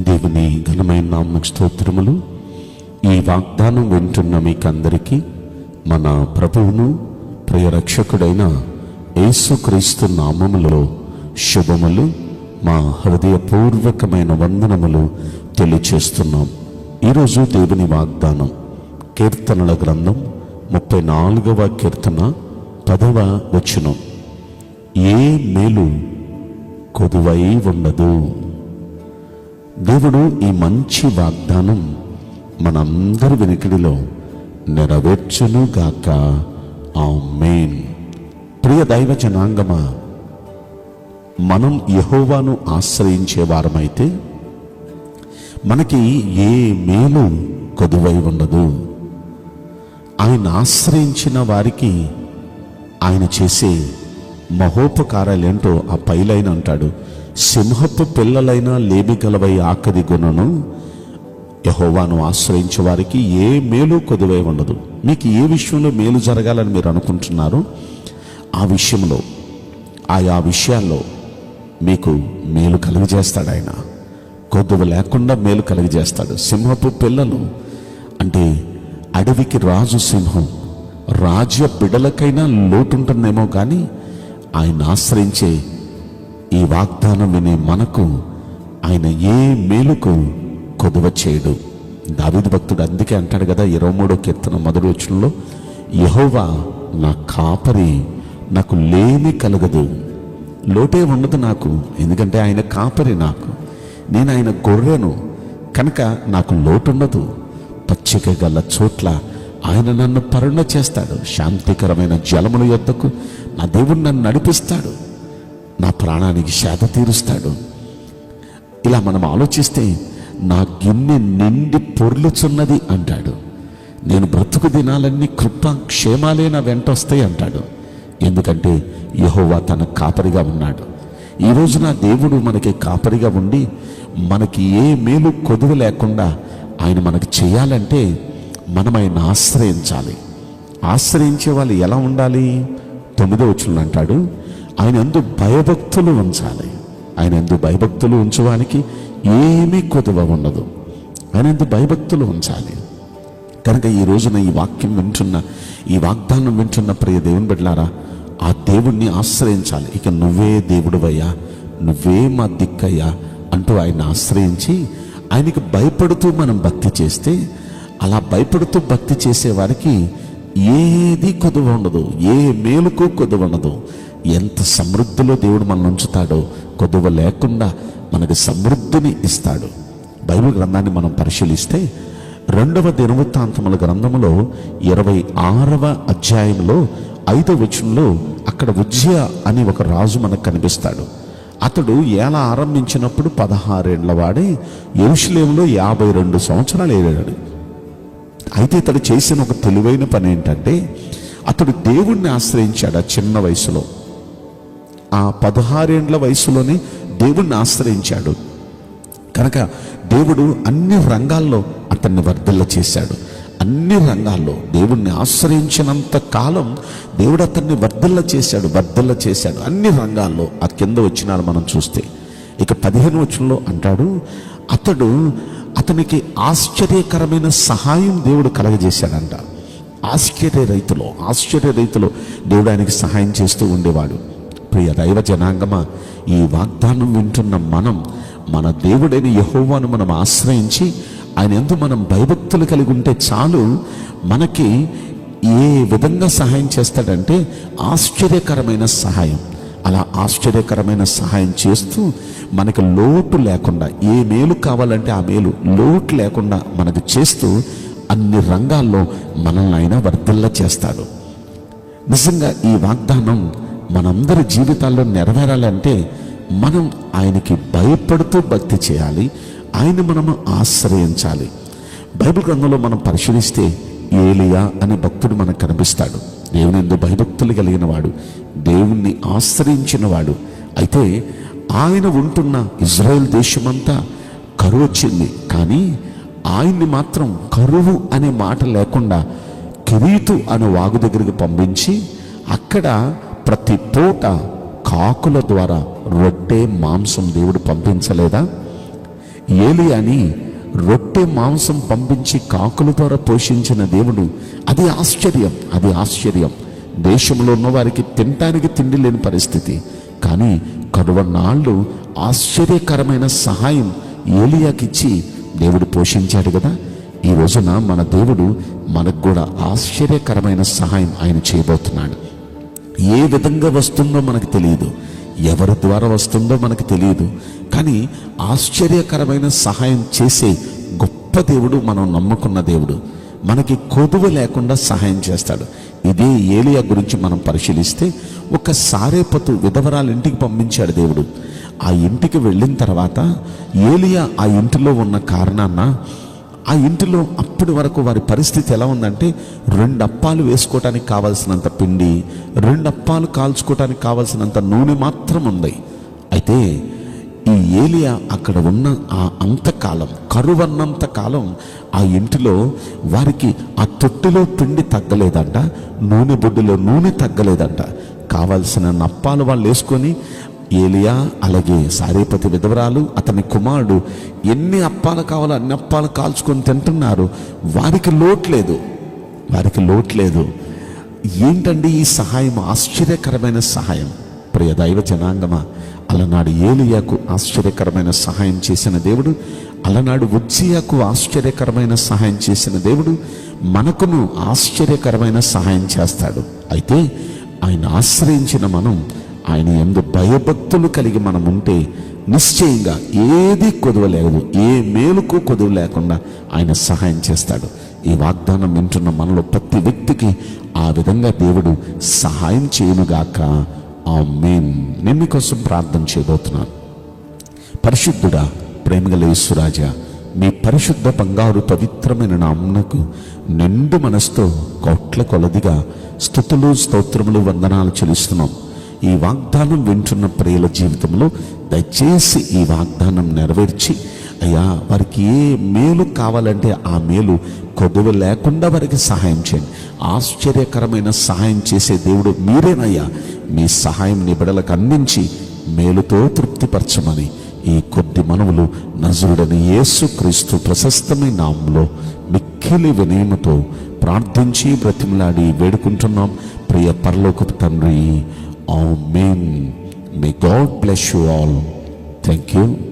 దేవుని ఘనమైన నామమునకు స్తోత్రములు. ఈ వాగ్దానం వింటున్న మీకందరికీ మన ప్రభువును ప్రియ రక్షకుడైన యేసుక్రీస్తు నామములో శుభములు, మా హృదయపూర్వకమైన వందనములు తెలియచేస్తున్నాం. ఈరోజు దేవుని వాగ్దానం కీర్తనల గ్రంథం 34వ కీర్తన 10వ వచనం. ఏ మేలు కొదువై ఉండదు. దేవుడు ఈ మంచి వాగ్దానం మనందరి వెనుకడిలో నెరవేర్చును గాక. ఆమేన్. ప్రియ దైవ జనాంగమా, మనం యెహోవాను ఆశ్రయించే వారమైతే మనకి ఏ మేలు కొదువై ఉండదు. ఆయన ఆశ్రయించిన వారికి ఆయన చేసే మహోపకారాలేంటో ఆ పైలైన అంటాడు. సింహపు పిల్లలైన లేమిగలవై ఆకది గుణను. యెహోవాను ఆశ్రయించే వారికి ఏ మేలు కొదువై ఉండదు. మీకు ఏ విషయంలో మేలు జరగాలని మీరు అనుకుంటున్నారో ఆ విషయంలో, ఆయా విషయాల్లో మీకు మేలు కలుగజేస్తాడు. ఆయన కొదువ లేకుండా మేలు కలుగజేస్తాడు. సింహపు పిల్లలు అంటే అడవికి రాజు సింహం, రాజ్య బిడలకైనా లోటుంటుందేమో కానీ ఆయన ఆశ్రయించే ఈ వాగ్దానం వినే మనకు ఆయన ఏ మేలుకు కొదువ చేయడు. దావీదు భక్తుడు అందుకే అంటాడు కదా 23వ కీర్తన 1వ వచనంలో, యెహోవా నా కాపరి, నాకు లేమి కలగదు. లోటే ఉండదు నాకు, ఎందుకంటే ఆయన కాపరి. నేను ఆయన గొర్రెను కనుక నాకు లోటుండదు. పచ్చిక గల చోట్ల ఆయన నన్ను పరుణ చేస్తాడు. శాంతికరమైన జలముల యొద్దకు నా దేవుడు నన్ను నడిపిస్తాడు. నా ప్రాణానికి సేద తీరుస్తాడు. ఇలా మనం ఆలోచిస్తే నా గిన్నె నిండి పొర్లుచున్నది అంటాడు. నేను బ్రతుకు దినాలన్నీ కృప క్షేమాలే నా వెంట వస్తాయి అంటాడు. ఎందుకంటే యెహోవా తన కాపరిగా ఉన్నాడు. ఈరోజు నా దేవుడు మనకి కాపరిగా ఉండి మనకి ఏ మేలు కొదువ లేకుండా ఆయన మనకు చేయాలంటే మనం ఆయన ఆశ్రయించాలి. ఆశ్రయించే వాళ్ళు ఎలా ఉండాలి? 9వ వచనంలో అంటాడు, ఆయన యందు భయభక్తులు ఉంచాలి. ఆయన యందు భయభక్తులు ఉంచడానికి ఏమీ కొదువ ఉండదు. ఆయన యందు భయభక్తులు ఉంచాలి. కనుక ఈ రోజున ఈ వాక్యం వింటున్న, ఈ వాగ్దానం వింటున్న ప్రియ దేవుని బిడ్డలారా, ఆ దేవుణ్ణి ఆశ్రయించాలి. ఇక నువ్వే దేవుడివయ్యా, నువ్వే మా దిక్కయ్యా అంటూ ఆయన ఆశ్రయించి ఆయనకి భయపడుతూ మనం భక్తి చేస్తే, అలా భయపడుతూ భక్తి చేసే వారికి ఏది కొదువ ఉండదు, ఏ మేలుకు కొదువ ఉండదు. ఎంత సమృద్ధిలో దేవుడు మనల్ని ఉంచుతాడో, కొదువ లేకుండా మనకి సమృద్ధిని ఇస్తాడు. బైబిల్ గ్రంథాన్ని మనం పరిశీలిస్తే 2వ దినవృత్తాంతముల గ్రంథములో 26వ అధ్యాయంలో 5వ వచనంలో అక్కడ ఉజ్జియా అని ఒక రాజు మనకు కనిపిస్తాడు. అతడు ఏల ఆరంభించినప్పుడు 16 ఏళ్ల వాడే యెరూషలేములో 52 సంవత్సరాలు ఏలాడు. అయితే ఇతడు చేసిన ఒక తెలివైన పని ఏంటంటే, అతడు దేవుణ్ణి ఆశ్రయించాడు. ఆ చిన్న వయసులో, ఆ 16 ఏళ్ల వయసులోనే దేవుణ్ణి ఆశ్రయించాడు. కనుక దేవుడు అన్ని రంగాల్లో అతన్ని వర్ధిల్ల చేశాడు. అన్ని రంగాల్లో దేవుణ్ణి ఆశ్రయించినంత కాలం దేవుడు అతన్ని వర్ధిల్ల చేశాడు అన్ని రంగాల్లో. ఆ కింద వచ్చినాడు మనం చూస్తే. ఇక 15వ వచనంలో అంటాడు, అతనికి ఆశ్చర్యకరమైన సహాయం దేవుడు కలగజేశాడంట. ఆశ్చర్య రీతిలో దేవుడు ఆయనకి సహాయం చేస్తూ ఉండేవాడు. ప్రియ దైవ జనాంగమా, ఈ వాగ్దానం వింటున్న మనం మన దేవుడైన యెహోవాను మనం ఆశ్రయించి ఆయన యందు మనం భయభక్తులు కలిగి ఉంటే చాలు. మనకి ఏ విధంగా సహాయం చేస్తాడంటే ఆశ్చర్యకరమైన సహాయం. అలా ఆశ్చర్యకరమైన సహాయం చేస్తూ మనకు లోటు లేకుండా, ఏ మేలు కావాలంటే ఆ మేలు లోటు లేకుండా మనకు చేస్తూ అన్ని రంగాల్లో మనల్ని ఆయన వర్ధిల్ల చేస్తాడు. నిజంగా ఈ వాగ్దానం మనందరి జీవితాల్లో నెరవేరాలంటే మనం ఆయనకి భయపడుతూ భక్తి చేయాలి. ఆయన మనము ఆశ్రయించాలి. బైబిల్ గ్రంథంలో మనం పరిశీలిస్తే ఏలియా అనే భక్తుడు మనకు కనిపిస్తాడు. దేవుని యందు భయభక్తులు కలిగిన వాడు, దేవుణ్ణి ఆశ్రయించిన వాడు. అయితే ఆయన ఉంటున్న ఇజ్రాయెల్ దేశమంతా కరువు వచ్చింది. కానీ ఆయన్ని మాత్రం కరువు అనే మాట లేకుండా కెరీతు అనే వాగు దగ్గరికి పంపించి అక్కడ ప్రతి పూట కాకుల ద్వారా రొట్టె మాంసం దేవుడు పంపించలేదా? ఏలియాని రొట్టె మాంసం పంపించి కాకుల ద్వారా పోషించిన దేవుడు. అది ఆశ్చర్యం, అది ఆశ్చర్యం. దేశంలో ఉన్న వారికి తినటానికి తిండి లేని పరిస్థితి, కానీ కరువన్నాళ్ళు ఆశ్చర్యకరమైన సహాయం ఏలియాకిచ్చి దేవుడు పోషించాడు కదా. ఈ రోజున మన దేవుడు మనకు కూడా ఆశ్చర్యకరమైన సహాయం ఆయన చేయబోతున్నాడు. ఏ విధంగా వస్తుందో మనకు తెలియదు, ఎవరి ద్వారా వస్తుందో మనకు తెలియదు, కానీ ఆశ్చర్యకరమైన సహాయం చేసే గొప్ప దేవుడు మనం నమ్ముకున్న దేవుడు. మనకి కొదువ లేకుండా సహాయం చేస్తాడు. ఇదే ఏలియా గురించి మనం పరిశీలిస్తే, ఒక సారేపతు విధవరాలు ఇంటికి పంపించాడు దేవుడు. ఆ ఇంటికి వెళ్ళిన తర్వాత ఏలియా ఆ ఇంటిలో ఉన్న కారణాన ఆ ఇంటిలో అప్పటి వరకు వారి పరిస్థితి ఎలా ఉందంటే, 2 అప్పాలు వేసుకోవటానికి కావాల్సినంత పిండి, 2 అప్పాలు కాల్చుకోవటానికి కావాల్సినంత నూనె మాత్రం ఉంది. అయితే ఈ ఏలియా అక్కడ ఉన్న ఆ అంతకాలం, కరువన్నంత కాలం ఆ ఇంటిలో వారికి ఆ తొట్టిలో పిండి తగ్గలేదంట, నూనె బొడ్డులో నూనె తగ్గలేదంట. కావాల్సిన అప్పాలు వాళ్ళు వేసుకొని, ఏలియా అలాగే సారేపతి విధవరాలు అతని కుమారుడు ఎన్ని అప్పాలు కావాలో అన్ని అప్పాలు కాల్చుకొని తింటున్నారు. వారికి లోట్లేదు, వారికి లోట్లేదు. ఏంటండి ఈ సహాయం? ఆశ్చర్యకరమైన సహాయం. ప్రియ దైవ జనాంగమా, అలనాడు ఏలియాకు ఆశ్చర్యకరమైన సహాయం చేసిన దేవుడు, అలనాడు ఉజ్జియాకు ఆశ్చర్యకరమైన సహాయం చేసిన దేవుడు మనకును ఆశ్చర్యకరమైన సహాయం చేస్తాడు. అయితే ఆయన ఆశ్రయించిన మనం, ఆయన యందు భయభక్తులు కలిగి మనం ఉంటే నిశ్చయంగా ఏది కొదవలేదు, ఏ మేలుకు కొదువ లేకుండా ఆయన సహాయం చేస్తాడు. ఈ వాగ్దానం వింటున్న మనలో ప్రతి వ్యక్తికి ఆ విధంగా దేవుడు సహాయం చేయనుగాక. ఆమేన్. నేను మీకోసం ప్రార్థన చేయబోతున్నాను. పరిశుద్ధుడా, ప్రేమగల యేసురాజా, మీ పరిశుద్ధ బంగారు పవిత్రమైన నామమునకు నిండు మనసుతో కోట్ల కొలదిగా స్తుతులు, స్తోత్రములు, వందనాలు చెల్లిస్తున్నాం. ఈ వాగ్దానం వింటున్న ప్రియుల జీవితంలో దయచేసి ఈ వాగ్దానం నెరవేర్చి, అయ్యా వారికి ఏ మేలు కావాలంటే ఆ మేలు కొదువ లేకుండా వారికి సహాయం చేయండి. ఆశ్చర్యకరమైన సహాయం చేసే దేవుడు మీరేనయ్యా. మీ సహాయం నీ బిడ్డలకు అందించి మేలుతో తృప్తిపరచమని ఈ కొద్ది మనవులు నజరుడని యేసుక్రీస్తు ప్రశస్తమైన నామములో మిక్కిలి వినయముతో ప్రార్థించి బ్రతిమలాడి వేడుకుంటున్నాం ప్రియ పరలోకపు తండ్రి. ఆమేన్. May God bless you all. Thank you.